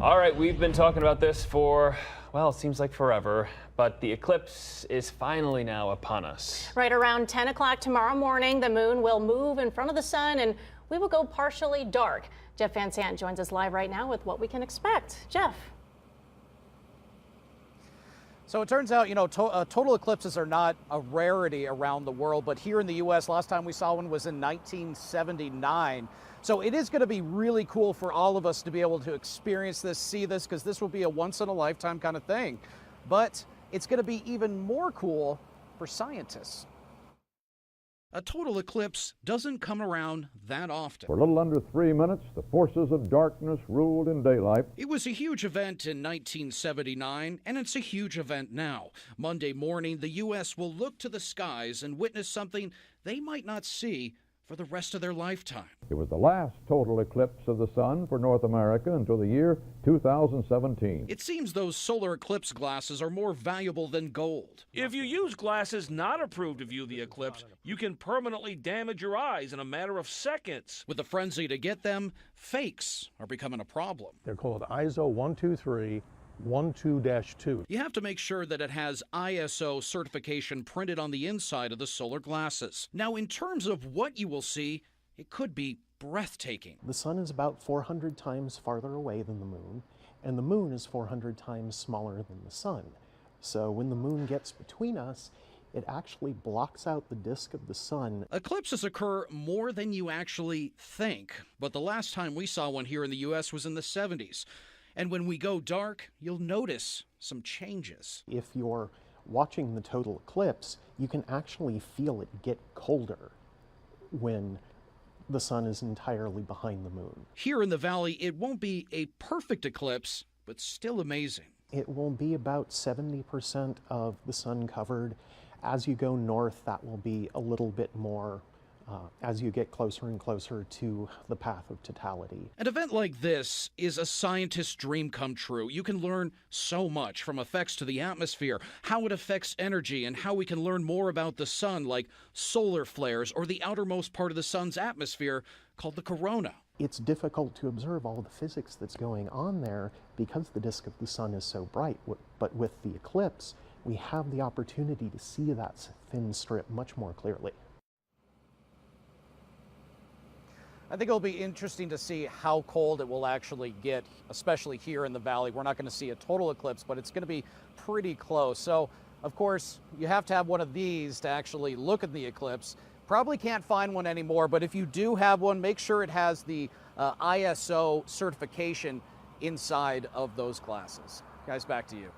All right, we've been talking about this for, well, it seems like forever, but the eclipse is finally now upon us. Right around 10 o'clock tomorrow morning, the moon will move in front of the sun and we will go partially dark. Jeff Van Sant joins us live right now with what we can expect. Jeff. So it turns out, total eclipses are not a rarity around the world, but here in the U.S., last time we saw one was in 1979. So it is going to be really cool for all of us to be able to experience this, see this, because this will be a once-in-a-lifetime kind of thing. But it's going to be even more cool for scientists. A total eclipse doesn't come around that often. For a little under 3 minutes, the forces of darkness ruled in daylight. It was a huge event in 1979, and it's a huge event now. Monday morning, the U.S. will look to the skies and witness something they might not see for the rest of their lifetime. It was the last total eclipse of the sun for North America until the year 2017. It seems those solar eclipse glasses are more valuable than gold. If you use glasses not approved to view the eclipse, you can permanently damage your eyes in a matter of seconds. With the frenzy to get them, fakes are becoming a problem. They're called ISO 123. 12-2. You have to make sure that it has ISO certification printed on the inside of the solar glasses. Now, in terms of what you will see, it could be breathtaking. The sun is about 400 times farther away than the moon, and the moon is 400 times smaller than the sun. So when the moon gets between us, it actually blocks out the disk of the sun. Eclipses occur more than you actually think, but the last time we saw one here in the U.S. was in the 70s. And when we go dark, you'll notice some changes. If you're watching the total eclipse, you can actually feel it get colder when the sun is entirely behind the moon. Here in the valley, it won't be a perfect eclipse, but still amazing. It will be about 70% of the sun covered. As you go north, that will be a little bit more as you get closer and closer to the path of totality. An event like this is a scientist's dream come true. You can learn so much, from effects to the atmosphere, how it affects energy, and how we can learn more about the sun, like solar flares or the outermost part of the sun's atmosphere called the corona. It's difficult to observe all the physics that's going on there because the disk of the sun is so bright, but with the eclipse, we have the opportunity to see that thin strip much more clearly. I think it'll be interesting to see how cold it will actually get, especially here in the valley. We're not going to see a total eclipse, but it's going to be pretty close. So, of course, you have to have one of these to actually look at the eclipse. Probably can't find one anymore, but if you do have one, make sure it has the ISO certification inside of those glasses. Guys, back to you.